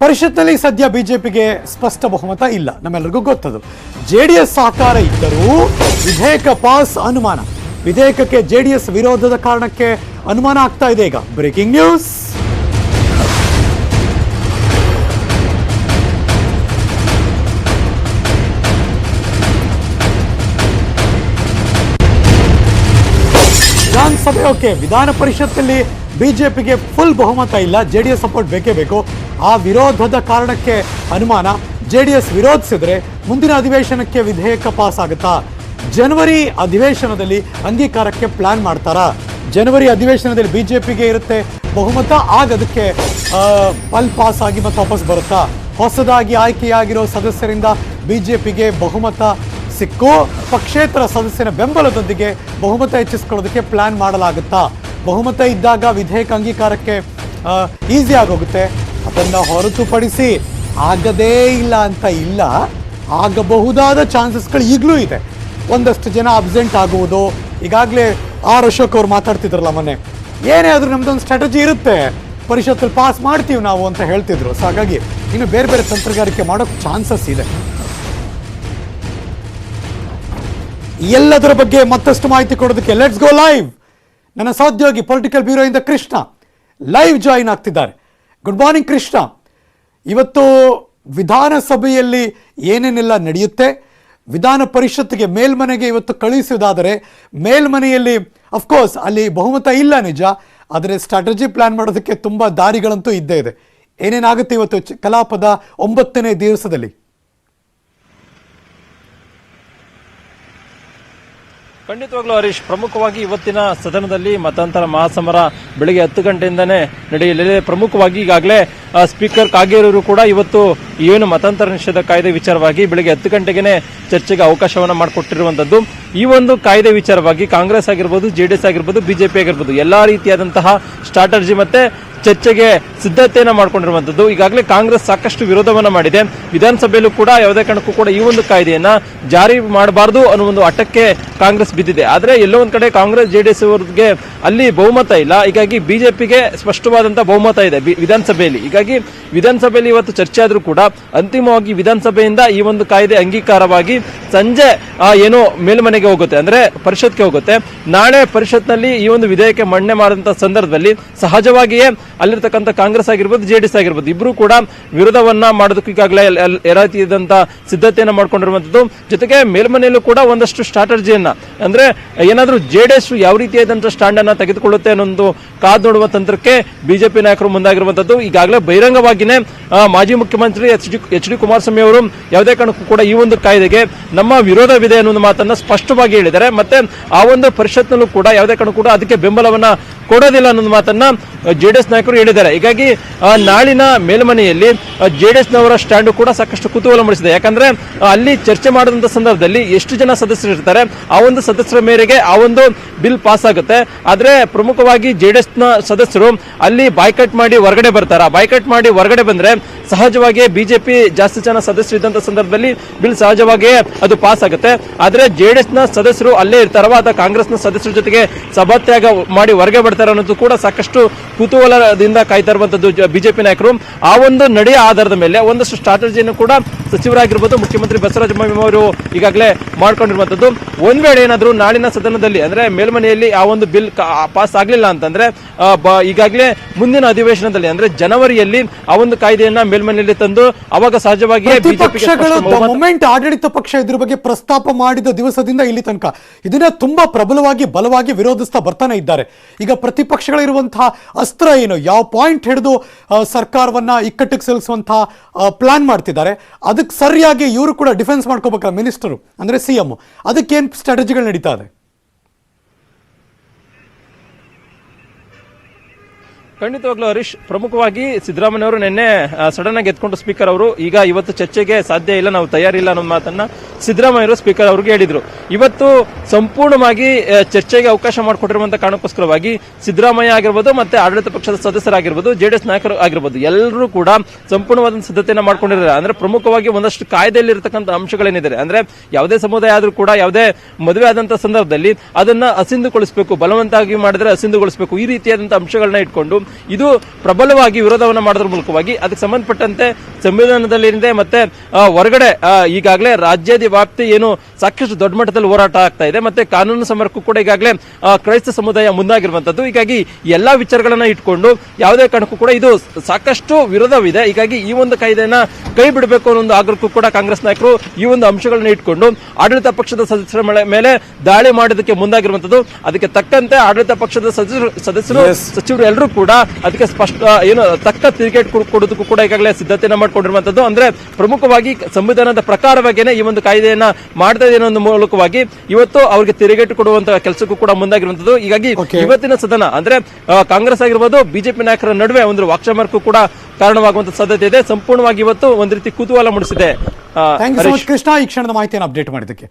ಪರಿಷತ್ನಲ್ಲಿ ಸದ್ಯ ಬಿಜೆಪಿಗೆ ಸ್ಪಷ್ಟ ಬಹುಮತ ಇಲ್ಲ, ನಮ್ಮೆಲ್ಲರಿಗೂ ಗೊತ್ತದು. ಜೆಡಿಎಸ್ ಸಹಕಾರ ಇದ್ದರೂ ವಿಧೇಯಕ ಪಾಸ್ ಅನುಮಾನ. ವಿಧೇಯಕಕ್ಕೆ ಜೆಡಿಎಸ್ ವಿರೋಧದ ಕಾರಣಕ್ಕೆ ಅನುಮಾನ ಆಗ್ತಾ ಇದೆ. ಈಗ ಬ್ರೇಕಿಂಗ್ ನ್ಯೂಸ್. ವಿಧಾನಸಭೆ ಓಕೆ, ವಿಧಾನ ಪರಿಷತ್ನಲ್ಲಿ ಬಿಜೆಪಿಗೆ ಫುಲ್ ಬಹುಮತ ಇಲ್ಲ, ಜೆಡಿಎಸ್ ಸಪೋರ್ಟ್ ಬೇಕೇ ಬೇಕು. ಆ ವಿರೋಧದ ಕಾರಣಕ್ಕೆ ಅನುಮಾನ. ಜೆಡಿಎಸ್ ವಿರೋಧಿಸಿದ್ರೆ ಮುಂದಿನ ಅಧಿವೇಶನಕ್ಕೆ ವಿಧೇಯಕ ಪಾಸ್ ಆಗುತ್ತಾ? ಜನವರಿ ಅಧಿವೇಶನದಲ್ಲಿ ಅಂಗೀಕಾರಕ್ಕೆ ಪ್ಲಾನ್ ಮಾಡ್ತಾರಾ? ಜನವರಿ ಅಧಿವೇಶನದಲ್ಲಿ ಬಿಜೆಪಿಗೆ ಇರುತ್ತೆ ಬಹುಮತ, ಆಗದಕ್ಕೆ ಪಾಸ್ ಆಗಿ ಮತ್ತೆ ವಾಪಸ್ ಬರುತ್ತಾ? ಹೊಸದಾಗಿ ಆಯ್ಕೆಯಾಗಿರೋ ಸದಸ್ಯರಿಂದ ಬಿಜೆಪಿಗೆ ಬಹುಮತ ಸಿಕ್ಕು ಪಕ್ಷೇತರ ಸದಸ್ಯನ ಬೆಂಬಲದೊಂದಿಗೆ ಬಹುಮತ ಹೆಚ್ಚಿಸ್ಕೊಳ್ಳೋದಕ್ಕೆ ಪ್ಲಾನ್ ಮಾಡಲಾಗುತ್ತಾ? ಬಹುಮತ ಇದ್ದಾಗ ವಿಧೇಯಕ ಅಂಗೀಕಾರಕ್ಕೆ ಈಸಿ ಆಗೋಗುತ್ತೆ. ಅದನ್ನು ಹೊರತುಪಡಿಸಿ ಆಗದೇ ಇಲ್ಲ ಅಂತ ಇಲ್ಲ, ಆಗಬಹುದಾದ ಚಾನ್ಸಸ್ಗಳು ಈಗಲೂ ಇದೆ. ಒಂದಷ್ಟು ಜನ ಅಬ್ಸೆಂಟ್ ಆಗುವುದು. ಈಗಾಗಲೇ ಆರ್ ಅಶೋಕ್ ಅವ್ರು ಮಾತಾಡ್ತಿದ್ರಲ್ಲ ಮೊನ್ನೆ, ಏನೇ ಆದರೂ ನಮ್ದೊಂದು ಸ್ಟ್ರಾಟಜಿ ಇರುತ್ತೆ, ಪರಿಷತ್ತಲ್ಲಿ ಪಾಸ್ ಮಾಡ್ತೀವಿ ನಾವು ಅಂತ ಹೇಳ್ತಿದ್ರು. ಸೊ ಹಾಗಾಗಿ ಇನ್ನು ಬೇರೆ ಬೇರೆ ತಂತ್ರಗಾರಿಕೆ ಮಾಡೋಕ್ಕೆ ಚಾನ್ಸಸ್ ಇದೆ. ಎಲ್ಲದರ ಬಗ್ಗೆ ಮತ್ತಷ್ಟು ಮಾಹಿತಿ ಕೊಡೋದಕ್ಕೆ ಲೆಟ್ಸ್ ಗೋ ಲೈವ್. ನನ್ನ ಸಹೋದ್ಯೋಗಿ ಪೊಲಿಟಿಕಲ್ ಬ್ಯೂರೋ ಇಂದ ಕೃಷ್ಣ ಲೈವ್ ಜಾಯಿನ್ ಆಗ್ತಿದ್ದಾರೆ. Good morning Krishna. ಇವತ್ತು ವಿಧಾನಸಭೆಯಲ್ಲಿ ಏನೇನೆಲ್ಲ ನಡೆಯುತ್ತೆ, ವಿಧಾನ ಪರಿಷತ್ಗೆ ಮೇಲ್ಮನೆಗೆ ಇವತ್ತು ಕಳುಹಿಸುವುದಾದರೆ ಮೇಲ್ಮನೆಯಲ್ಲಿ ಅಫ್ಕೋರ್ಸ್ ಅಲ್ಲಿ ಬಹುಮತ ಇಲ್ಲ ನಿಜ, ಆದರೆ ಸ್ಟ್ರಾಟಜಿ ಪ್ಲಾನ್ ಮಾಡೋದಕ್ಕೆ ತುಂಬ ದಾರಿಗಳಂತೂ ಇದ್ದೇ ಇದೆ. ಏನೇನಾಗುತ್ತೆ ಇವತ್ತು ಕಲಾಪದ 9ನೇ ದಿವಸದಲ್ಲಿ? ಖಂಡಿತವಾಗ್ಲೂ ಹರೀಶ್, ಪ್ರಮುಖವಾಗಿ ಇವತ್ತಿನ ಸದನದಲ್ಲಿ ಮತಾಂತರ ಮಹಾಸಮರ ಬೆಳಗ್ಗೆ 10 ಗಂಟೆಯಿಂದನೇ ನಡೆಯಲಿದೆ. ಪ್ರಮುಖವಾಗಿ ಈಗಾಗಲೇ ಸ್ಪೀಕರ್ ಕಾಗೇರೂರು ಕೂಡ ಇವತ್ತು ಏನು ಮತಾಂತರ ನಿಷೇಧ ಕಾಯ್ದೆ ವಿಚಾರವಾಗಿ ಬೆಳಗ್ಗೆ 10 ಗಂಟೆಗೆ ಚರ್ಚೆಗೆ ಅವಕಾಶವನ್ನು ಮಾಡಿಕೊಟ್ಟಿರುವಂತದ್ದು. ಈ ಒಂದು ಕಾಯ್ದೆ ವಿಚಾರವಾಗಿ ಕಾಂಗ್ರೆಸ್ ಆಗಿರ್ಬೋದು, ಜೆಡಿಎಸ್ ಆಗಿರ್ಬೋದು, ಬಿಜೆಪಿ ಆಗಿರ್ಬೋದು ಎಲ್ಲಾ ರೀತಿಯಾದಂತಹ ಸ್ಟ್ರಾಟಜಿ ಮತ್ತೆ ಚರ್ಚೆಗೆ ಸಿದ್ಧತೆಯನ್ನ ಮಾಡ್ಕೊಂಡಿರುವಂತದ್ದು. ಈಗಾಗಲೇ ಕಾಂಗ್ರೆಸ್ ಸಾಕಷ್ಟು ವಿರೋಧವನ್ನ ಮಾಡಿದೆ. ವಿಧಾನಸಭೆಯಲ್ಲೂ ಕೂಡ ಯಾವುದೇ ಕಾರಣಕ್ಕೂ ಕೂಡ ಈ ಒಂದು ಕಾಯ್ದೆಯನ್ನ ಜಾರಿ ಮಾಡಬಾರದು ಅನ್ನೋ ಒಂದು ಹಠಕ್ಕೆ ಕಾಂಗ್ರೆಸ್ ಬಿದ್ದಿದೆ. ಆದ್ರೆ ಎಲ್ಲೋ ಒಂದ್ ಕಡೆ ಕಾಂಗ್ರೆಸ್ ಜೆಡಿಎಸ್ ಅವರಿಗೆ ಅಲ್ಲಿ ಬಹುಮತ ಇಲ್ಲ, ಹೀಗಾಗಿ ಬಿಜೆಪಿಗೆ ಸ್ಪಷ್ಟವಾದಂತಹ ಬಹುಮತ ಇದೆ ವಿಧಾನಸಭೆಯಲ್ಲಿ. ಹೀಗಾಗಿ ವಿಧಾನಸಭೆಯಲ್ಲಿ ಇವತ್ತು ಚರ್ಚೆ ಆದ್ರೂ ಕೂಡ ಅಂತಿಮವಾಗಿ ವಿಧಾನಸಭೆಯಿಂದ ಈ ಒಂದು ಕಾಯ್ದೆ ಅಂಗೀಕಾರವಾಗಿ ಸಂಜೆ ಏನೋ ಮೇಲ್ಮನೆಗೆ ಹೋಗುತ್ತೆ, ಅಂದ್ರೆ ಪರಿಷತ್ಗೆ ಹೋಗುತ್ತೆ. ನಾಳೆ ಪರಿಷತ್ನಲ್ಲಿ ಈ ಒಂದು ವಿಧೇಯಕ ಮಂಡನೆ ಮಾಡಿದಂತಹ ಸಂದರ್ಭದಲ್ಲಿ ಸಹಜವಾಗಿಯೇ ಅಲ್ಲಿರ್ತಕ್ಕಂಥ ಕಾಂಗ್ರೆಸ್ ಆಗಿರ್ಬೋದು, ಜೆಡಿಎಸ್ ಆಗಿರ್ಬೋದು ಇಬ್ರು ಕೂಡ ವಿರೋಧವನ್ನ ಮಾಡೋದಕ್ಕೆ ಈಗಾಗಲೇ ರೀತಿಯಾದಂತಹ ಸಿದ್ಧತೆಯನ್ನ ಮಾಡ್ಕೊಂಡಿರುವಂತದ್ದು. ಜೊತೆಗೆ ಮೇಲ್ಮನೆಯಲ್ಲೂ ಕೂಡ ಒಂದಷ್ಟು ಸ್ಟ್ರಾಟಜಿಯನ್ನ, ಅಂದ್ರೆ ಏನಾದ್ರೂ ಜೆಡಿಎಸ್ ಯಾವ ರೀತಿಯಾದಂತಹ ಸ್ಟ್ಯಾಂಡ್ ಅನ್ನ ತೆಗೆದುಕೊಳ್ಳುತ್ತೆ ಅನ್ನೊಂದು ಕಾದು ನೋಡುವ ತಂತ್ರಕ್ಕೆ ಬಿಜೆಪಿ ನಾಯಕರು ಮುಂದಾಗಿರುವಂತದ್ದು. ಈಗಾಗಲೇ ಬಹಿರಂಗವಾಗಿನೇ ಮಾಜಿ ಮುಖ್ಯಮಂತ್ರಿ ಎಚ್ ಡಿ ಕುಮಾರಸ್ವಾಮಿ ಅವರು ಯಾವುದೇ ಕಾರಣಕ್ಕೂ ಕೂಡ ಈ ಒಂದು ಕಾಯ್ದೆಗೆ ನಮ್ಮ ವಿರೋಧವಿದೆ ಅನ್ನೋ ಮಾತನ್ನ ಸ್ಪಷ್ಟವಾಗಿ ಹೇಳಿದ್ದಾರೆ. ಮತ್ತೆ ಆ ಒಂದು ಪರಿಷತ್ನಲ್ಲೂ ಕೂಡ ಯಾವುದೇ ಕಾರಣಕ್ಕೂ ಕೂಡ ಅದಕ್ಕೆ ಬೆಂಬಲವನ್ನ ಕೊಡೋದಿಲ್ಲ ಅನ್ನೋ ಮಾತನ್ನ ಜೆಡಿಎಸ್ ನಾಯಕರು ಹೇಳಿದ್ದಾರೆ. ಹೀಗಾಗಿ ನಾಳಿನ ಮೇಲ್ಮನೆಯಲ್ಲಿ ಜೆಡಿಎಸ್ ನವರ ಸ್ಟ್ಯಾಂಡ್ ಕೂಡ ಸಾಕಷ್ಟು ಕುತೂಹಲ ಮೂಡಿಸಿದೆ. ಯಾಕಂದ್ರೆ ಅಲ್ಲಿ ಚರ್ಚೆ ಮಾಡಿದಂತ ಸಂದರ್ಭದಲ್ಲಿ ಎಷ್ಟು ಜನ ಸದಸ್ಯರು ಇರ್ತಾರೆ, ಆ ಒಂದು ಸದಸ್ಯರ ಮೇರೆಗೆ ಆ ಒಂದು ಬಿಲ್ ಪಾಸ್ ಆಗುತ್ತೆ. ಆದ್ರೆ ಪ್ರಮುಖವಾಗಿ ಜೆಡಿಎಸ್ ನ ಸದಸ್ಯರು ಅಲ್ಲಿ ಬಾಯ್ಕಟ್ ಮಾಡಿ ಹೊರಗಡೆ ಬರ್ತಾರ. ಬಾಯ್ಕಟ್ ಮಾಡಿ ಹೊರಗಡೆ ಬಂದ್ರೆ ಸಹಜವಾಗಿ ಬಿಜೆಪಿ ಜಾಸ್ತಿ ಜನ ಸದಸ್ಯರು ಇದ್ದಂತ ಸಂದರ್ಭದಲ್ಲಿ ಬಿಲ್ ಸಹಜವಾಗಿಯೇ ಅದು ಪಾಸ್ ಆಗುತ್ತೆ. ಆದ್ರೆ ಜೆಡಿಎಸ್ ನ ಸದಸ್ಯರು ಅಲ್ಲೇ ಇರ್ತಾರವ ಅಥವಾ ಕಾಂಗ್ರೆಸ್ ನ ಸದಸ್ಯರ ಜೊತೆಗೆ ಸಭಾತ್ಯಾಗ ಮಾಡಿ ಹೊರಗೆ ಬರ್ತಾರೆ ಅನ್ನೋದು ಕೂಡ ಸಾಕಷ್ಟು ಕುತೂಹಲದಿಂದ ಕಾಯ್ತಾ ಇರುವಂತದ್ದು ಬಿಜೆಪಿ ನಾಯಕರು. ಆ ಒಂದು ನಡೆಯ ಆಧಾರದ ಮೇಲೆ ಒಂದಷ್ಟು ಸ್ಟ್ರಾಟಜಿಯನ್ನು ಕೂಡ ಸಚಿವರಾಗಿರ್ಬೋದು, ಮುಖ್ಯಮಂತ್ರಿ ಬಸವರಾಜ ಬೊಮ್ಮಾಯಿ ಅವರು ಈಗಾಗಲೇ ಮಾಡ್ಕೊಂಡಿರುವಂತದ್ದು. ಒಂದ್ ವೇಳೆ ಏನಾದ್ರು ನಾಳಿನ ಸದನದಲ್ಲಿ ಅಂದ್ರೆ ಮೇಲ್ಮನೆಯಲ್ಲಿ ಆ ಒಂದು ಬಿಲ್ ಪಾಸ್ ಆಗ್ಲಿಲ್ಲ ಅಂತಂದ್ರೆ ಈಗಾಗಲೇ ಮುಂದಿನ ಅಧಿವೇಶನದಲ್ಲಿ ಅಂದ್ರೆ ಜನವರಿಯಲ್ಲಿ ಆ ಒಂದು ಕಾಯ್ದೆಯನ್ನ ಮೇಲ್ಮನೆಯಲ್ಲಿ ತಂದು ಅವಾಗ ಸಹಜವಾಗಿ ಮೊಮೆಂಟ್ ಆಡಳಿತ ಪಕ್ಷ ಇದ್ರ ಬಗ್ಗೆ ಪ್ರಸ್ತಾಪ ಮಾಡಿದ ದಿವಸದಿಂದ ಇಲ್ಲಿ ತನಕ ಇದನ್ನ ತುಂಬಾ ಪ್ರಬಲವಾಗಿ ಬಲವಾಗಿ ವಿರೋಧಿಸ್ತಾ ಬರ್ತಾನೆ ಇದ್ದಾರೆ. ಈಗ ಪ್ರತಿಪಕ್ಷಗಳಿರುವಂತಹ ಅಸ್ತ್ರ ಏನು, ಯಾವ ಪಾಯಿಂಟ್ ಹಿಡಿದು ಸರ್ಕಾರವನ್ನ ಇಕ್ಕಟ್ಟಿಗೆ ಸಿಲುಕಿಸುವಂತಹ ಪ್ಲಾನ್ ಮಾಡ್ತಿದ್ದಾರೆ, ಅದಕ್ಕೆ ಸರಿಯಾಗಿ ಇವರು ಕೂಡ ಡಿಫೆನ್ಸ್ ಮಾಡ್ಕೋಬೇಕಲ್ಲ ಮಿನಿಸ್ಟರು ಅಂದ್ರೆ ಸಿಎಂ, ಅದಕ್ಕೇನು ಸ್ಟ್ರಾಟಜಿಗಳು ನಡೀತಾ ಇದೆ? ಖಂಡಿತವಾಗ್ಲೂ ಹರೀಶ್, ಪ್ರಮುಖವಾಗಿ ಸಿದ್ದರಾಮಯ್ಯ ಅವರು ನಿನ್ನೆ ಸಡನ್ ಆಗಿ ಎತ್ಕೊಂಡು ಸ್ಪೀಕರ್ ಅವರು ಈಗ ಇವತ್ತು ಚರ್ಚೆಗೆ ಸಾಧ್ಯ ಇಲ್ಲ, ನಾವು ತಯಾರಿಲ್ಲ ಅನ್ನೋ ಮಾತನ್ನ ಸಿದ್ದರಾಮಯ್ಯ ಅವರು ಸ್ಪೀಕರ್ ಅವರಿಗೆ ಹೇಳಿದ್ರು. ಇವತ್ತು ಸಂಪೂರ್ಣವಾಗಿ ಚರ್ಚೆಗೆ ಅವಕಾಶ ಮಾಡಿಕೊಟ್ಟಿರುವಂತಹ ಕಾರಣಕ್ಕೋಸ್ಕರವಾಗಿ ಸಿದ್ದರಾಮಯ್ಯ ಆಗಿರ್ಬೋದು ಮತ್ತೆ ಆಡಳಿತ ಪಕ್ಷದ ಸದಸ್ಯರಾಗಿರ್ಬೋದು, ಜೆಡಿಎಸ್ ನಾಯಕರು ಆಗಿರ್ಬೋದು ಎಲ್ಲರೂ ಕೂಡ ಸಂಪೂರ್ಣವಾದ ಸಿದ್ಧತೆಯನ್ನ ಮಾಡ್ಕೊಂಡಿದ್ದಾರೆ. ಅಂದ್ರೆ ಪ್ರಮುಖವಾಗಿ ಒಂದಷ್ಟು ಕಾಯ್ದೆಯಲ್ಲಿ ಇರತಕ್ಕಂಥ ಅಂಶಗಳೇನಿದೆ, ಅಂದ್ರೆ ಯಾವುದೇ ಸಮುದಾಯ ಆದ್ರೂ ಕೂಡ ಯಾವುದೇ ಮದುವೆ ಆದಂತಹ ಸಂದರ್ಭದಲ್ಲಿ ಅದನ್ನ ಅಸಿಂಧುಗೊಳಿಸಬೇಕು, ಬಲವಂತವಾಗಿ ಮಾಡಿದ್ರೆ ಅಸಿಂಧುಗೊಳಿಸಬೇಕು, ಈ ರೀತಿಯಾದಂತಹ ಅಂಶಗಳನ್ನ ಇಟ್ಕೊಂಡು ಇದು ಪ್ರಬಲವಾಗಿ ವಿರೋಧವನ್ನ ಮಾಡೋದ್ರ ಮೂಲಕವಾಗಿ ಅದಕ್ಕೆ ಸಂಬಂಧಪಟ್ಟಂತೆ ಸಂವಿಧಾನದಲ್ಲಿ ಏನಿದೆ ಮತ್ತೆ ಹೊರಗಡೆ ಈಗಾಗಲೇ ರಾಜ್ಯಾದಿ ವ್ಯಾಪ್ತಿ ಏನು ಸಾಕಷ್ಟು ದೊಡ್ಡ ಮಟ್ಟದಲ್ಲಿ ಹೋರಾಟ ಆಗ್ತಾ ಇದೆ ಮತ್ತೆ ಕಾನೂನು ಸಮರಕ್ಕೂ ಕೂಡ ಈಗಾಗಲೇ ಕ್ರೈಸ್ತ ಸಮುದಾಯ ಮುಂದಾಗಿರುವಂತದ್ದು. ಹೀಗಾಗಿ ಎಲ್ಲಾ ವಿಚಾರಗಳನ್ನ ಇಟ್ಕೊಂಡು ಯಾವುದೇ ಕಾರಣಕ್ಕೂ ಕೂಡ ಇದು ಸಾಕಷ್ಟು ವಿರೋಧವಿದೆ. ಹೀಗಾಗಿ ಈ ಒಂದು ಕಾಯ್ದೆಯನ್ನ ಕೈ ಬಿಡಬೇಕು ಅನ್ನೋ ಒಂದು ಆಗ್ರಹಕ್ಕೂ ಕೂಡ ಕಾಂಗ್ರೆಸ್ ನಾಯಕರು ಈ ಒಂದು ಅಂಶಗಳನ್ನ ಇಟ್ಕೊಂಡು ಆಡಳಿತ ಪಕ್ಷದ ಸದಸ್ಯರ ಮೇಲೆ ದಾಳಿ ಮಾಡೋದಕ್ಕೆ ಮುಂದಾಗಿರುವಂತದ್ದು. ಅದಕ್ಕೆ ತಕ್ಕಂತೆ ಆಡಳಿತ ಪಕ್ಷದ ಸದಸ್ಯರು ಸಚಿವರು ಎಲ್ಲರೂ ಕೂಡ ಅದಕ್ಕೆ ಸ್ಪಷ್ಟ ಏನು ತಕ್ಕ ತಿರುಗೇಟ್ ಕೊಡೋದಕ್ಕೂ ಕೂಡ ಈಗಾಗಲೇ ಸಿದ್ಧತೆಯನ್ನ ಮಾಡ್ಕೊಂಡಿರುವಂತದ್ದು. ಅಂದ್ರೆ ಪ್ರಮುಖವಾಗಿ ಸಂವಿಧಾನದ ಪ್ರಕಾರವಾಗೇನೆ ಈ ಒಂದು ಕಾಯ್ದೆಯನ್ನ ಮಾಡ್ತಾ ಇದೆ ಅನ್ನೋ ಮೂಲಕವಾಗಿ ಇವತ್ತು ಅವರಿಗೆ ತಿರುಗೇಟು ಕೊಡುವಂತಹ ಕೆಲಸಕ್ಕೂ ಕೂಡ ಮುಂದಾಗಿರುವಂತದ್ದು. ಹೀಗಾಗಿ ಇವತ್ತಿನ ಸದನ ಅಂದ್ರೆ ಕಾಂಗ್ರೆಸ್ ಆಗಿರ್ಬೋದು ಬಿಜೆಪಿ ನಾಯಕರ ನಡುವೆ ಒಂದು ವಾಕ್ಸಮರಕ್ಕೂ ಕೂಡ ಕಾರಣವಾಗುವಂತ ಸಾಧ್ಯತೆ ಇದೆ. ಸಂಪೂರ್ಣವಾಗಿ ಇವತ್ತು ಒಂದು ರೀತಿ ಕುತೂಹಲ ಮೂಡಿಸಿದೆ. ಕೃಷ್ಣ, ಈ ಕ್ಷಣದ ಮಾಹಿತಿಯನ್ನು ಅಪ್ಡೇಟ್ ಮಾಡಿದ್ದಕ್ಕೆ.